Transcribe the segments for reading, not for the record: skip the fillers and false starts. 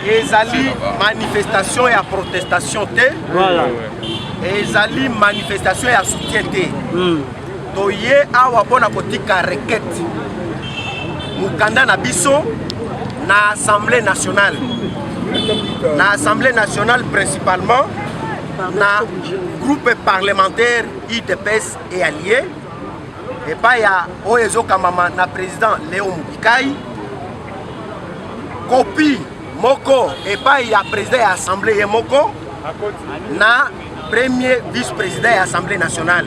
ezali manifestation ya protestation te. Voilà. Ezali manifestation ya soutien te. Toye awa pona kotika requête. Mukanda na biso na Assemblée nationale. Na Assemblée nationale principalement na groupe parlementaire UDPS et alliés. Et pas ya Oyezo Kamama na président Léon Mukikai. Copie Moko et pas ya président de l'Assemblée Moko na premier vice-président de l'Assemblée nationale.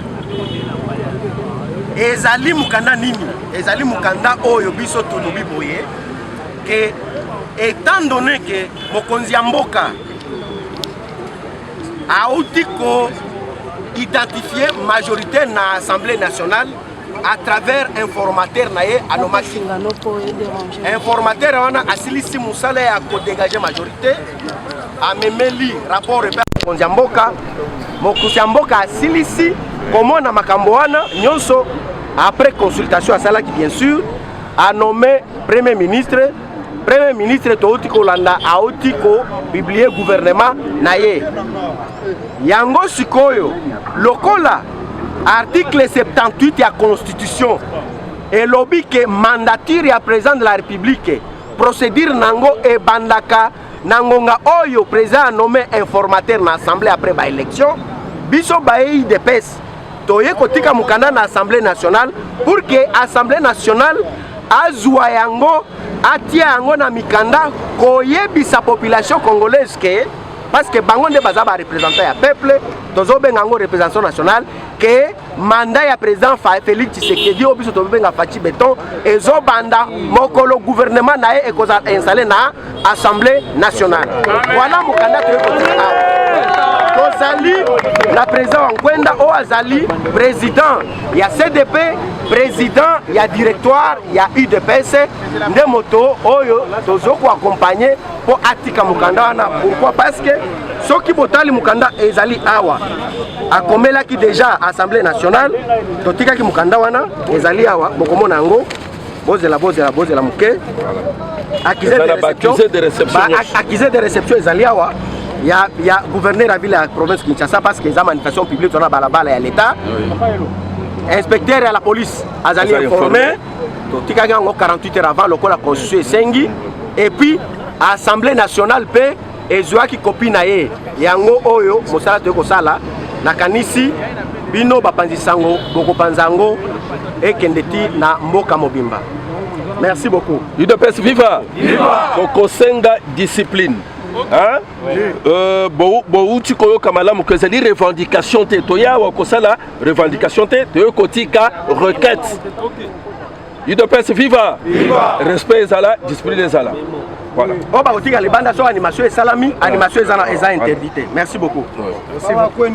Ezali Mukanda nini? Ezali Mukanda Oyo biso tolobi boye que étant donné que Mokonzi Mboka a outi ko identifié majorité na Assemblée nationale à travers informateur naye anomaki. Informateur wana asilisi musala ya ko dégager majorité a memeli rapport et Mokonzi Mboka. Mokonzi Mboka asilisi comment na makambo wana nyonso après consultation à Salaki bien sûr a nommé premier ministre. Premier ministre Toutiko Landa a Otiko publié gouvernement naye. Yango Sikoyo, lokola article 78 de la Constitution et lobby que mandature ya président de la République procédure nango et bandaka nangonga oyo président nommé informateur na assemblée après ba élection biso bayi de pes toye kotika mukanda na assemblée nationale pour que assemblée nationale azwa yango atia yango na mikanda koyebisa population congolaise que parce que bango nde baza ba représentant ya peuple tozo benga ngo représentation nationale que mandat ya président Félix Tshisekedi obiso to benga Fachi Beton ezo banda mokolo gouvernement nae ekoza installé na assemblée nationale. Voilà mukanda to Kozali la président Nkwenda o azali président ya CDP, président ya directoire ya UDPS nde moto oyo tozo ko accompagner pour atika mukanda wana. Pourquoi? Parce que soki botali mukanda ezali awa akomela ki déjà assemblée nationale totika ki mukanda wana ezali awa bokomona ngo bozela muke accusé de réception ezali awa ya gouverneur à ville à la province Kinshasa parce que les manifestations publiques sont à balabala à l'état. Inspecteur à la police azali informé totika ngo 48 heures avant lokola constitution esengi et puis assemblée nationale pe ezwaki copie na ye yango oyo mosala to kosala na kanisi bino bapanzisango bokopanzango ekendeti na mboka mobimba. Merci beaucoup. UDPS viva. Viva. Kokosenga discipline. Hein? Bouti koyo kamala mukezali revendication te toya wa kosala revendication te to kotika requête. UDPS viva. Viva. Respect ezala, discipline ezala. Voilà. On va retirer les bandes sur animation et salami, animation est interdite. Merci beaucoup. Merci beaucoup.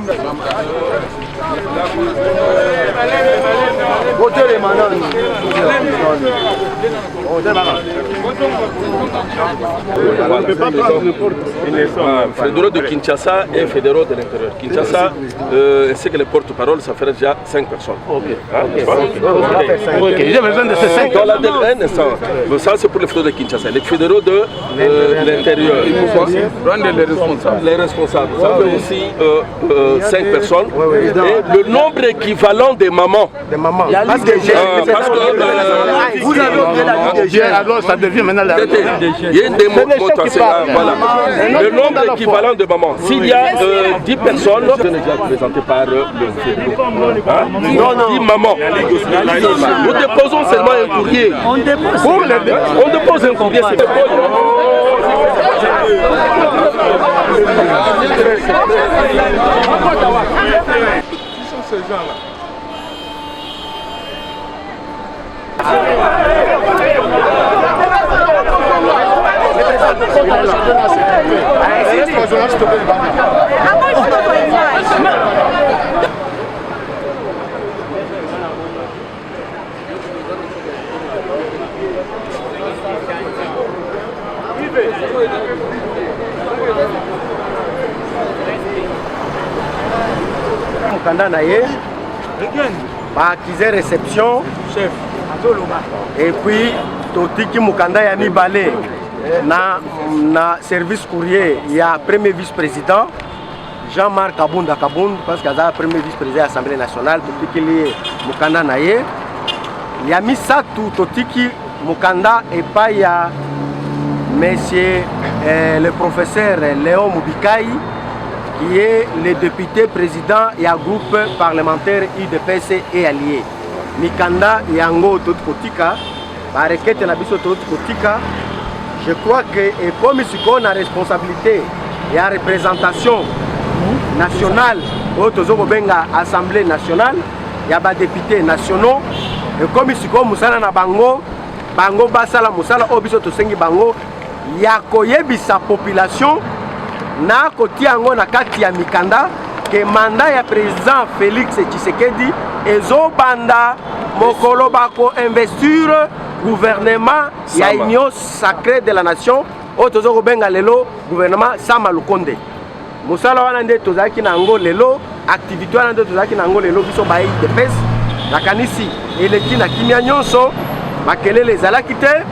Fédéraux de Kinshasa et fédéraux de l'intérieur. Kinshasa, c'est que les porte-parole, ça ferait déjà 5 personnes. Ok. J'ai besoin de ces 5 personnes. Ça, c'est pour les fédéraux de Kinshasa. Les fédéraux de l'intérieur. Les responsables. Ça fait aussi 5 personnes. Et le nombre équivalent des mamans. Parce que vous avez oublié la Ligue des jeunes. Alors ça devient maintenant la Ligue. Il y a une démonstration. Voilà. Le nombre équivalent de mamans. S'il y a 10 personnes, je ne déjà présenté par le fédéral. Non, 10 mamans. Nous déposons seulement un courrier. On dépose un courrier. C'est qui sont ces gens-là? Mukanda naye accusé réception chef et puis totiki mukanda ya mibale na service courrier, il y a premier vice-président, Jean-Marc Kabunda Kabound, parce qu'il y a premier vice-président de l'Assemblée nationale, Totiki Mukanda Naye. Il y a mis ça tout, Totiki Mukanda, et pas il y a monsieur le professeur Léon Moubikai, qui est le député président et un groupe parlementaire UDPS et allié. Mikanda Yango Totikotika, par requête na biso Totikotika, je crois que comme on a la responsabilité et la représentation nationale, au Benga Assemblée nationale, il y a des députés nationaux, et comme on Moussala na Bango, Bango Basala Moussala, Obiso Tosengi Bango, il y a sa population, na koti yango na kati ya Mikanda, que mandat ya président Félix Tshisekedi, ezo banda mokolo bako investir gouvernement ya union sacrée de la nation otozo benga lelo gouvernement Sama Lukonde musala wana nde tozaki na ngo lelo activité wana nde tozaki na ngo lelo biso bayi de pes la kanisi eleki na kimia nyonso makelele ezalaki te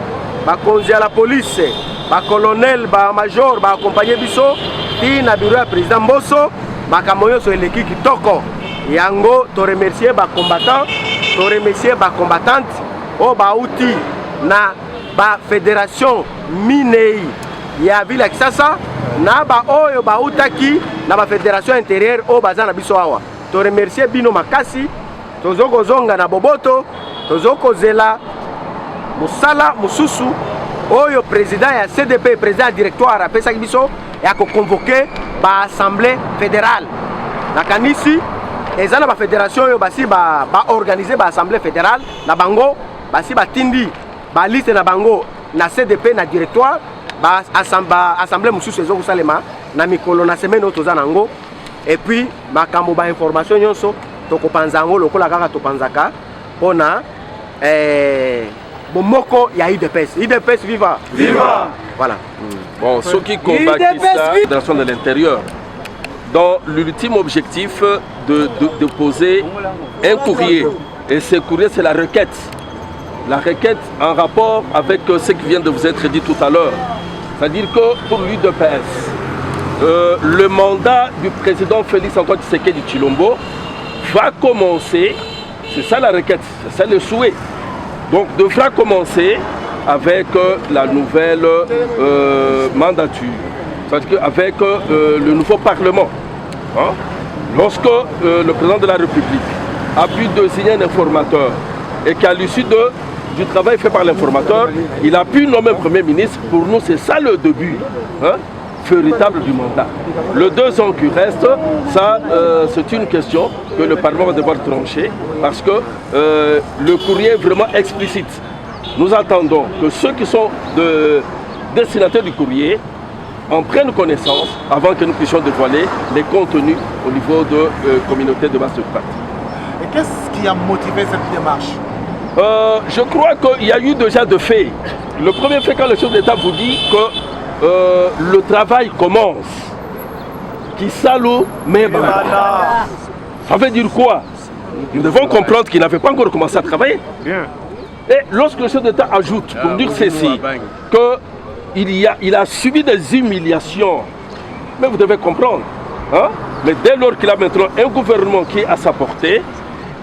bakonzi ya la police ba colonel ba major ba accompagner biso ti na bureau ya président Mboso makambo nyonso eleki kitoko yango to remercier ba combattant to remercier ba combattante o ba outi na ba fédération minei ya ville Kisasa na ba oyo ba utaki na ba fédération intérieure o bazana biso awa to remercier bino makasi tozoko zonga na boboto tozoko zela musala mususu oyo président ya CDP président directoire apesa biso ya ko convoquer ba assemblée fédérale na kanisi ezana ba fédération oyo basi ba organiser ba assemblée fédérale na bango basi batindi ba liste na bango na CDP na directoire ba assemblée mususu ezoko salema na mikolo na semaine otoza nango et puis makambo ba information nyonso tokopanza ngo lokola kaka topanzaka pona bomoko ya UDPS. UDPS viva! Viva! Voilà. Bon, ceux qui combattent la fédération de l'intérieur, dont l'ultime objectif de poser un courrier. Et ce courrier, c'est la requête. La requête en rapport avec ce qui vient de vous être dit tout à l'heure. C'est-à-dire que pour l'UDPS, le mandat du président Félix Antoine Tshisekedi Tshilombo va commencer, c'est ça la requête, c'est ça le souhait. Donc devra commencer avec la nouvelle mandature, c'est-à-dire avec le nouveau Parlement. Hein? Lorsque le président de la République a pu désigner un informateur et qu'à l'issue du travail fait par l'informateur, il a pu nommer un Premier ministre, pour nous c'est ça le début véritable du mandat. Le 2 ans qui reste, ça c'est une question que le Parlement va devoir trancher parce que le courrier est vraiment explicite. Nous attendons que ceux qui sont destinataires du courrier en prennent connaissance avant que nous puissions dévoiler les contenus au niveau de communauté de base de parti. Et qu'est-ce qui a motivé cette démarche? Je crois qu'il y a eu déjà deux faits. Le premier fait, quand le chef d'État vous dit que le travail commence, qui salue mais ça veut dire quoi? Nous devons comprendre qu'il n'avait pas encore commencé à travailler. Bien. Et lorsque le chef d'État ajoute, pour dire ceci, qu'il a subi des humiliations, mais vous devez comprendre. Hein? Mais dès lors qu'il a maintenant un gouvernement qui est à sa portée,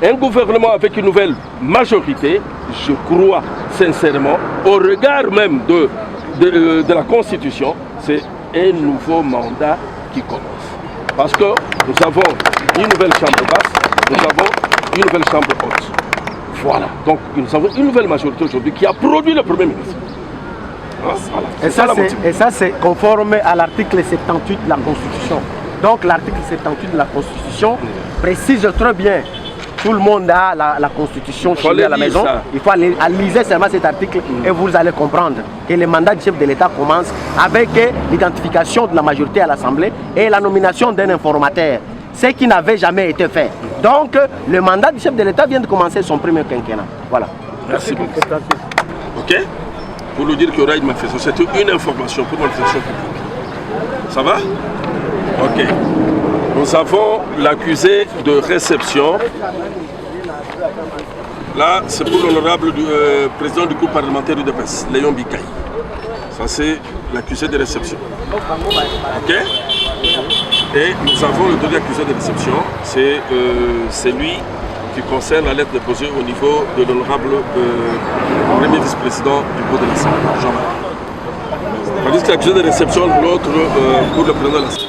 un gouvernement avec une nouvelle majorité, je crois sincèrement, au regard même de la Constitution, c'est un nouveau mandat qui commence. Parce que nous avons une nouvelle chambre basse, nous avons une nouvelle chambre haute. Voilà. Donc nous avons une nouvelle majorité aujourd'hui qui a produit le Premier ministre. Voilà. Et ça c'est conforme à l'article 78 de la Constitution. Donc l'article 78 de la Constitution précise très bien. Tout le monde a la Constitution chez à la maison. Ça. Il faut lire seulement cet article et vous allez comprendre que le mandat du chef de l'État commence avec l'identification de la majorité à l'Assemblée et la nomination d'un informateur. Ce qui n'avait jamais été fait. Donc le mandat du chef de l'État vient de commencer son premier quinquennat. Voilà. Merci beaucoup. Ok. Pour nous dire qu'il y aura une manifestation, c'est une information pour une manifestation publique. Ça va? Ok. Nous avons l'accusé de réception. Là, c'est pour l'honorable président du groupe parlementaire UDPS, Léon Bikaï. Ça, c'est l'accusé de réception. Ok? Et nous avons le deuxième accusé de réception, c'est lui qui concerne la lettre déposée au niveau de l'honorable premier vice-président du bureau de l'Assemblée, Jean-Marie. Tandis que l'accusé de réception, l'autre pour le président de l'Assemblée.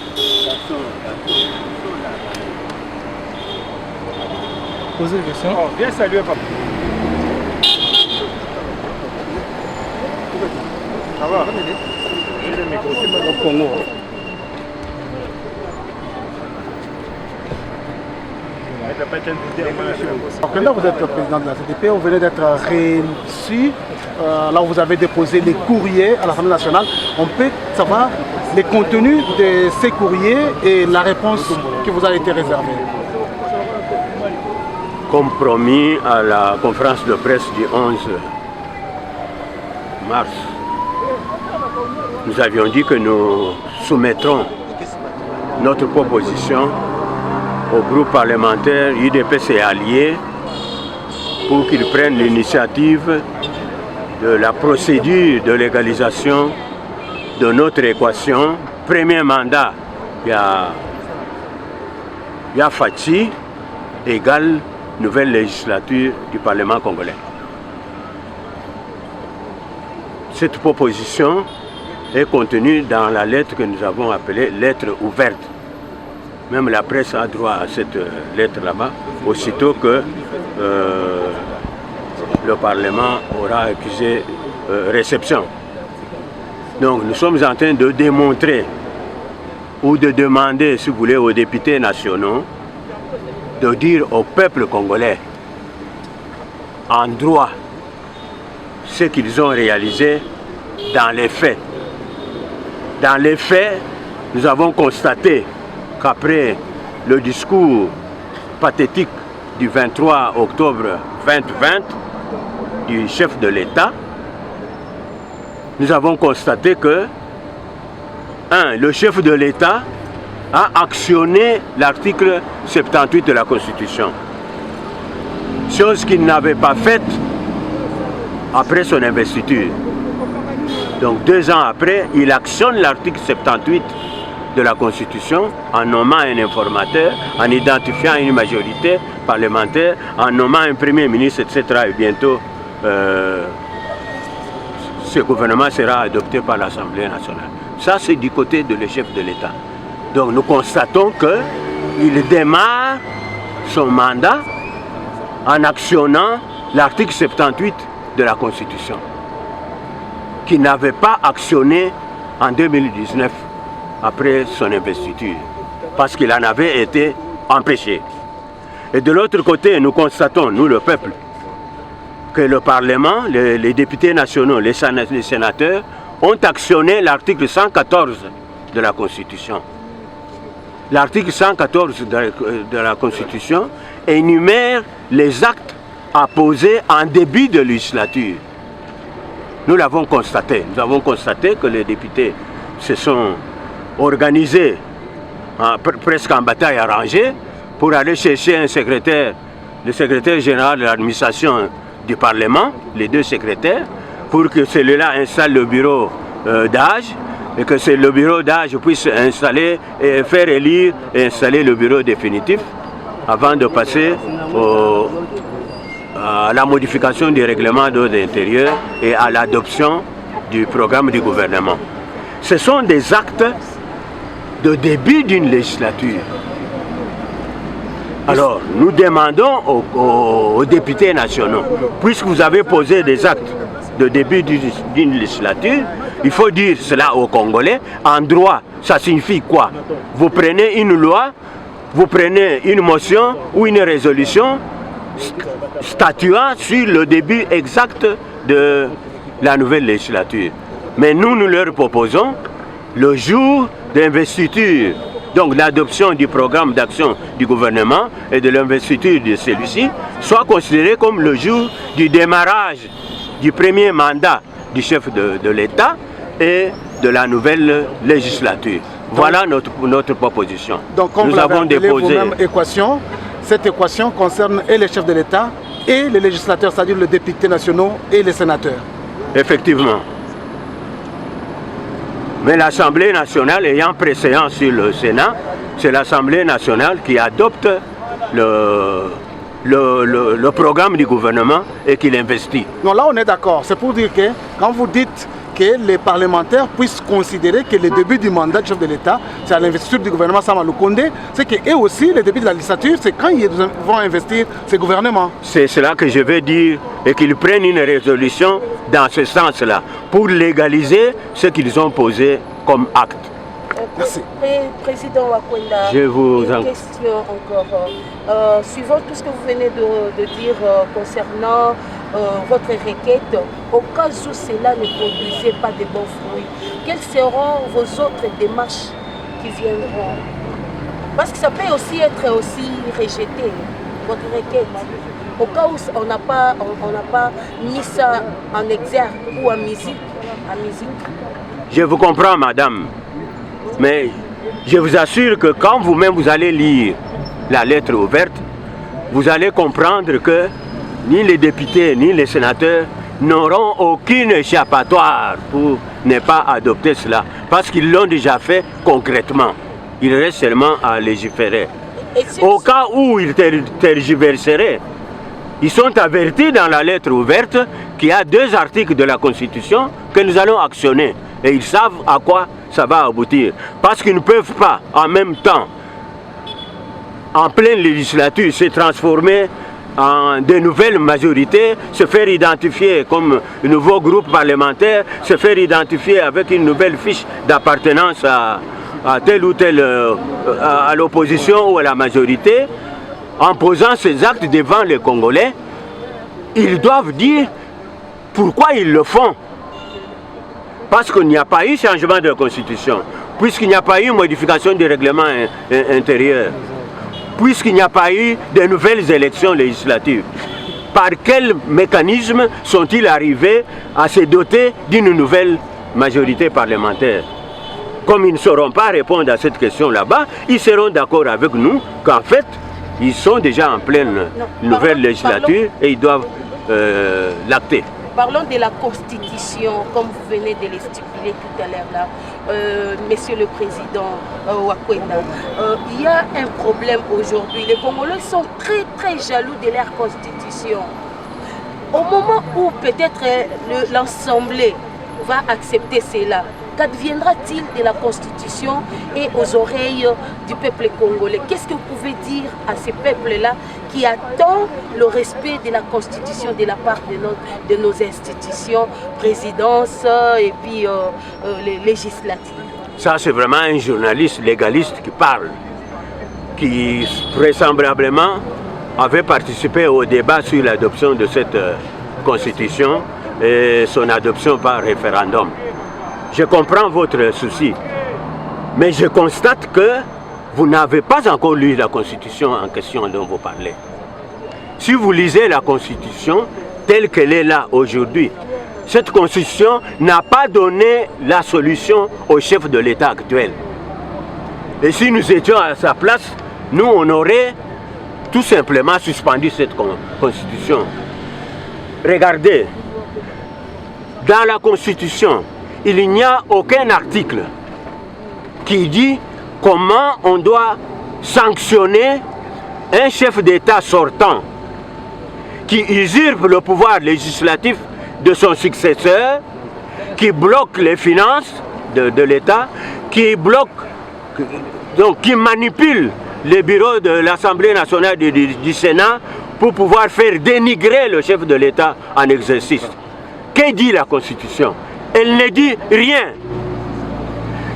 Posez une question. Oh, viens saluer papa. Ça va? J'ai le micro, c'est pas au Congo. Alors, quand vous êtes président de la CDP, vous venez d'être reçu. Là où vous avez déposé les courriers à l'Assemblée nationale. On peut savoir les contenus de ces courriers et la réponse qui vous a été réservée. Comme promis à la conférence de presse du 11 mars, nous avions dit que nous soumettrons notre proposition au groupe parlementaire UDPS et alliés pour qu'ils prennent l'initiative de la procédure de légalisation de notre équation. Premier mandat, il y a Fatih égale nouvelle législature du Parlement congolais. Cette proposition est contenue dans la lettre que nous avons appelée lettre ouverte. Même la presse a droit à cette lettre là-bas, aussitôt que le Parlement aura accusé réception. Donc nous sommes en train de démontrer ou de demander, si vous voulez, aux députés nationaux de dire au peuple congolais en droit ce qu'ils ont réalisé dans les faits. Dans les faits, nous avons constaté qu'après le discours pathétique du 23 octobre 2020 du chef de l'État, nous avons constaté que, le chef de l'État a actionné l'article 78 de la Constitution. Chose qu'il n'avait pas faite après son investiture. Donc 2 ans après, il actionne l'article 78 de la Constitution en nommant un informateur, en identifiant une majorité parlementaire, en nommant un premier ministre, etc. Et bientôt, ce gouvernement sera adopté par l'Assemblée nationale. Ça, c'est du côté de le chef de l'État. Donc nous constatons qu'il démarre son mandat en actionnant l'article 78 de la Constitution, qu'il n'avait pas actionné en 2019 après son investiture, parce qu'il en avait été empêché. Et de l'autre côté, nous constatons, nous le peuple, que le Parlement, les députés nationaux, les sénateurs, ont actionné l'article 114 de la Constitution. L'article 114 de la Constitution énumère les actes à poser en début de législature. Nous l'avons constaté. Nous avons constaté que les députés se sont organisés presque en bataille arrangée pour aller chercher un secrétaire, le secrétaire général de l'administration du Parlement, les 2 secrétaires, pour que celui-là installe le bureau d'âge et que le bureau d'âge puisse installer et faire élire et installer le bureau définitif avant de passer à la modification du règlement d'ordre intérieur et à l'adoption du programme du gouvernement. Ce sont des actes de début d'une législature. Alors, nous demandons aux députés nationaux, puisque vous avez posé des actes de début d'une législature, il faut dire cela aux Congolais. En droit, ça signifie quoi? Vous prenez une loi, vous prenez une motion ou une résolution statuant sur le début exact de la nouvelle législature. Mais nous leur proposons le jour d'investiture, donc l'adoption du programme d'action du gouvernement et de l'investiture de celui-ci, soit considéré comme le jour du démarrage du premier mandat du chef de l'État et de la nouvelle législature. Voilà notre proposition. Donc, comme nous avons déposé équation, cette équation concerne et les chefs de l'État et les législateurs, c'est-à-dire les députés nationaux et les sénateurs. Effectivement. Mais l'Assemblée nationale ayant préséance sur le Sénat, c'est l'Assemblée nationale qui adopte le programme du gouvernement et qui l'investit. Non, là on est d'accord. C'est pour dire que quand vous dites que les parlementaires puissent considérer que le début du mandat du chef de l'État, c'est à l'investiture du gouvernement Samalou Condé, c'est qu'eux aussi, le début de la législature, c'est quand ils vont investir ce gouvernement. C'est cela que je veux dire, et qu'ils prennent une résolution dans ce sens-là, pour légaliser ce qu'ils ont posé comme acte. Merci. Président Wakwenda, je vous une question encore. Suivant tout ce que vous venez de dire concernant votre requête, au cas où cela ne produisait pas de bons fruits, quelles seront vos autres démarches qui viendront? Parce que ça peut aussi être rejeté, votre requête. Au cas où on n'a pas mis ça en exergue ou en musique. Je vous comprends, madame. Mais je vous assure que quand vous-même vous allez lire la lettre ouverte, vous allez comprendre que ni les députés ni les sénateurs n'auront aucune échappatoire pour ne pas adopter cela, parce qu'ils l'ont déjà fait concrètement. Il reste seulement à légiférer. Au cas où ils tergiverseraient, ils sont avertis dans la lettre ouverte qu'il y a 2 articles de la Constitution que nous allons actionner. Et ils savent à quoi ça va aboutir. Parce qu'ils ne peuvent pas, en même temps, en pleine législature, se transformer en de nouvelles majorités, se faire identifier comme un nouveau groupe parlementaire, se faire identifier avec une nouvelle fiche d'appartenance à tel ou tel, à l'opposition ou à la majorité. En posant ces actes devant les Congolais, ils doivent dire pourquoi ils le font. Parce qu'il n'y a pas eu changement de la Constitution, puisqu'il n'y a pas eu modification du règlement intérieur, puisqu'il n'y a pas eu de nouvelles élections législatives. Par quel mécanisme sont-ils arrivés à se doter d'une nouvelle majorité parlementaire? Comme ils ne sauront pas répondre à cette question là-bas, ils seront d'accord avec nous qu'en fait, ils sont déjà en pleine nouvelle législature et ils doivent l'acter. Parlons de la Constitution, comme vous venez de le stipuler tout à l'heure là, Monsieur le Président Wakwenda. Il y a un problème aujourd'hui. Les Congolais sont très très jaloux de leur Constitution. Au moment où peut-être l'Assemblée va accepter cela, qu'adviendra-t-il de la Constitution et aux oreilles du peuple congolais? Qu'est-ce que vous pouvez dire à ces peuples-là qui attendent le respect de la Constitution de la part de nos institutions, présidence et puis les législatives? Ça, c'est vraiment un journaliste légaliste qui parle, qui vraisemblablement avait participé au débat sur l'adoption de cette Constitution et son adoption par référendum. Je comprends votre souci, mais je constate que vous n'avez pas encore lu la Constitution en question dont vous parlez. Si vous lisez la Constitution telle qu'elle est là aujourd'hui, cette Constitution n'a pas donné la solution au chef de l'État actuel. Et si nous étions à sa place, nous, on aurait tout simplement suspendu cette Constitution. Regardez, dans la Constitution, il n'y a aucun article qui dit comment on doit sanctionner un chef d'État sortant qui usurpe le pouvoir législatif de son successeur, qui bloque les finances de l'État, qui manipule les bureaux de l'Assemblée nationale du Sénat pour pouvoir faire dénigrer le chef de l'État en exercice. Que dit la Constitution? Elle ne dit rien.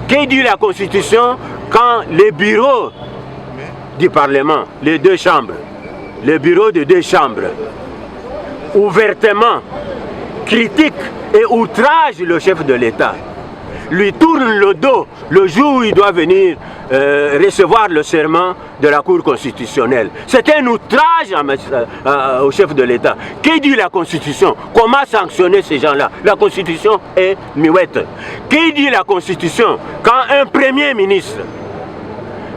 Que dit la Constitution quand les bureaux du Parlement, les 2 chambres, les bureaux de 2 chambres, ouvertement critiquent et outragent le chef de l'État, lui tournent le dos le jour où il doit venir recevoir le serment de la Cour constitutionnelle? C'est un outrage au chef de l'État. Que dit la Constitution? Comment sanctionner ces gens-là? La Constitution est muette. Que dit la Constitution quand un Premier ministre,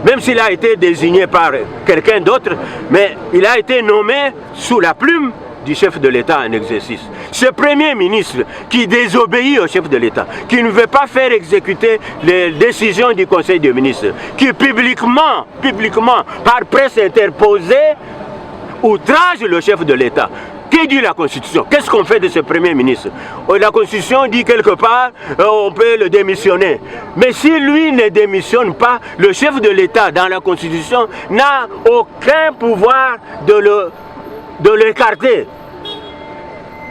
même s'il a été désigné par quelqu'un d'autre, mais il a été nommé sous la plume du chef de l'État en exercice? ce Premier ministre qui désobéit au chef de l'État, qui ne veut pas faire exécuter les décisions du Conseil des ministres, qui publiquement, par presse interposée, outrage le chef de l'État. Que dit la Constitution? Qu'est-ce qu'on fait de ce Premier ministre? La Constitution dit quelque part, on peut le démissionner. Mais si lui ne démissionne pas, le chef de l'État dans la Constitution n'a aucun pouvoir de l'écarter.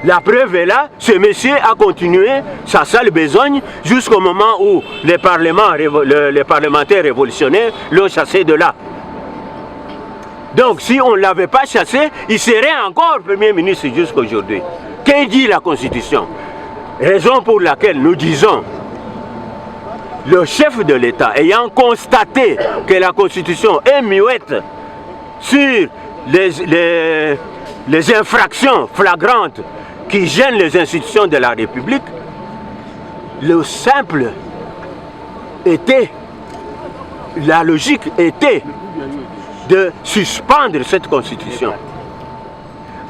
La preuve est là, ce monsieur a continué sa sale besogne jusqu'au moment où les parlementaires révolutionnaires l'ont chassé de là. Donc si on ne l'avait pas chassé, il serait encore Premier ministre jusqu'à aujourd'hui. Que dit la Constitution? Raison pour laquelle nous disons, le chef de l'État ayant constaté que la Constitution est muette sur les infractions flagrantes qui gênent les institutions de la République, le simple était, la logique était de suspendre cette Constitution.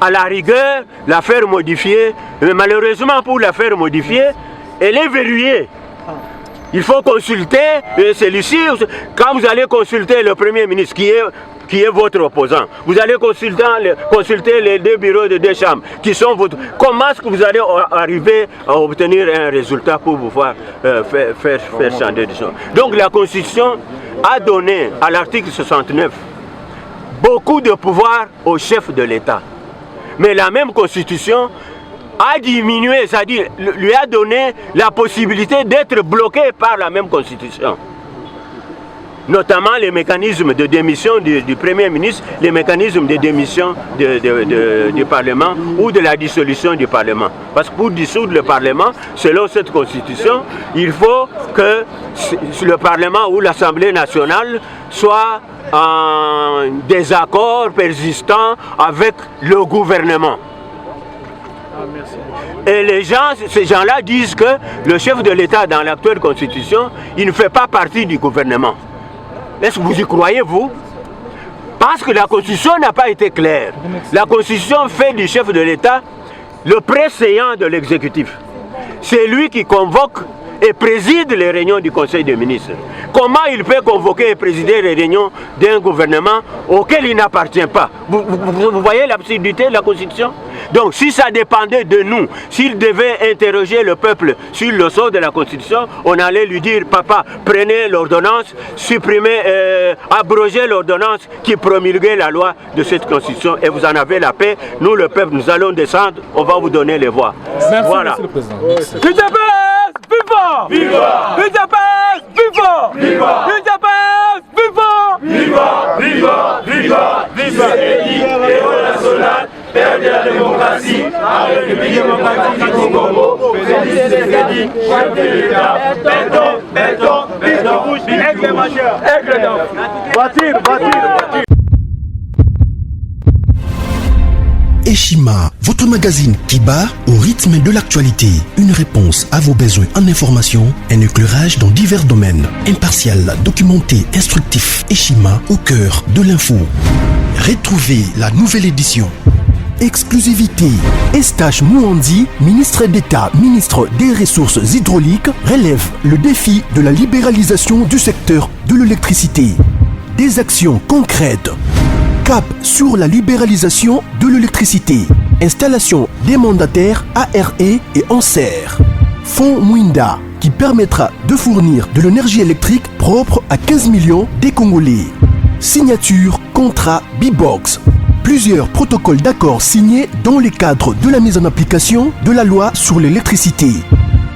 À la rigueur, la faire modifier, mais malheureusement pour la faire modifier, elle est verrouillée. Il faut consulter celui-ci. Quand vous allez consulter le Premier ministre qui est votre opposant, vous allez consulter les deux bureaux de deux chambres qui sont votre... Comment est-ce que vous allez arriver à obtenir un résultat pour vous faire changer des choses? Donc la Constitution a donné à l'article 69 beaucoup de pouvoir au chef de l'État. Mais la même Constitution a diminué, c'est-à-dire lui a donné la possibilité d'être bloqué par la même Constitution. Notamment les mécanismes de démission du Premier ministre, les mécanismes de démission du Parlement ou de la dissolution du Parlement. Parce que pour dissoudre le Parlement, selon cette Constitution, il faut que le Parlement ou l'Assemblée nationale soit en désaccord persistant avec le gouvernement. Et ces gens-là disent que le chef de l'État dans l'actuelle Constitution, il ne fait pas partie du gouvernement. Est-ce que vous y croyez, vous? Parce que la Constitution n'a pas été claire. La Constitution fait du chef de l'État le préséant de l'exécutif. C'est lui qui convoque et préside les réunions du Conseil des ministres. Comment il peut convoquer et présider les réunions d'un gouvernement auquel il n'appartient pas? Vous voyez l'absurdité de la Constitution? Donc si ça dépendait de nous, s'il devait interroger le peuple sur le sort de la Constitution, on allait lui dire, papa, prenez l'ordonnance, supprimez, abrogez l'ordonnance qui promulguait la loi de cette Constitution et vous en avez la paix. Nous, le peuple, nous allons descendre, on va vous donner les voix. Merci, voilà. Monsieur le Président. Viva! Viva! Viva! Viva! Viva! Viva! Viva! Viva! Viva! Héros national, père de la démocratie, la République démocratique du Congo, Félix Tshisekedi, chef de l'État. Béton, aigle majeur, aigle d'or. Voiture. Eshima, votre magazine qui bat au rythme de l'actualité. Une réponse à vos besoins en information, un éclairage dans divers domaines. Impartial, documenté, instructif. Eshima au cœur de l'info. Retrouvez la nouvelle édition. Exclusivité. Eustache Mouandi, ministre d'État, ministre des Ressources hydrauliques, relève le défi de la libéralisation du secteur de l'électricité. Des actions concrètes. Cap sur la libéralisation de l'électricité. Installation des mandataires ARE et Anser. Fonds Mwinda qui permettra de fournir de l'énergie électrique propre à 15 millions des Congolais. Signature contrat B-Box. Plusieurs protocoles d'accord signés dans le cadre de la mise en application de la loi sur l'électricité.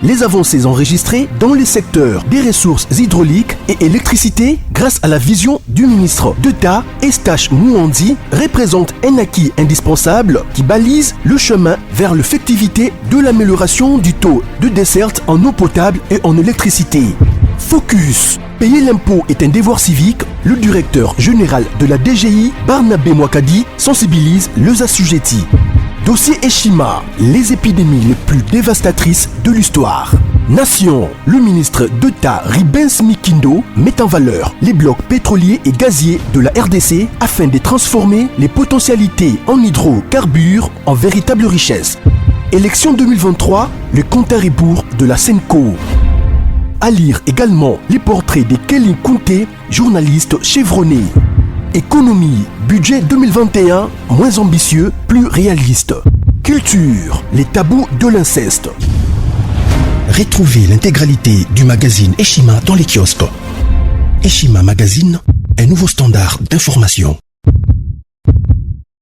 Les avancées enregistrées dans les secteurs des ressources hydrauliques et électricité grâce à la vision du ministre d'État Eustache Mouandi représentent un acquis indispensable qui balise le chemin vers l'effectivité de l'amélioration du taux de desserte en eau potable et en électricité. Focus. Payer l'impôt est un devoir civique. Le directeur général de la DGI, Barnabé Mwakadi, sensibilise les assujettis. Dossier Eshima, les épidémies les plus dévastatrices de l'histoire. Nation, le ministre d'État Ribens Mikindo met en valeur les blocs pétroliers et gaziers de la RDC afin de transformer les potentialités en hydrocarbures en véritable richesse. Élection 2023, le compte à rebours de la Senco. À lire également les portraits de Kelly Kounté, journaliste chevronné. Économie, budget 2021, moins ambitieux, plus réaliste. Culture, les tabous de l'inceste. Retrouvez l'intégralité du magazine Eshima dans les kiosques. Eshima Magazine, un nouveau standard d'information.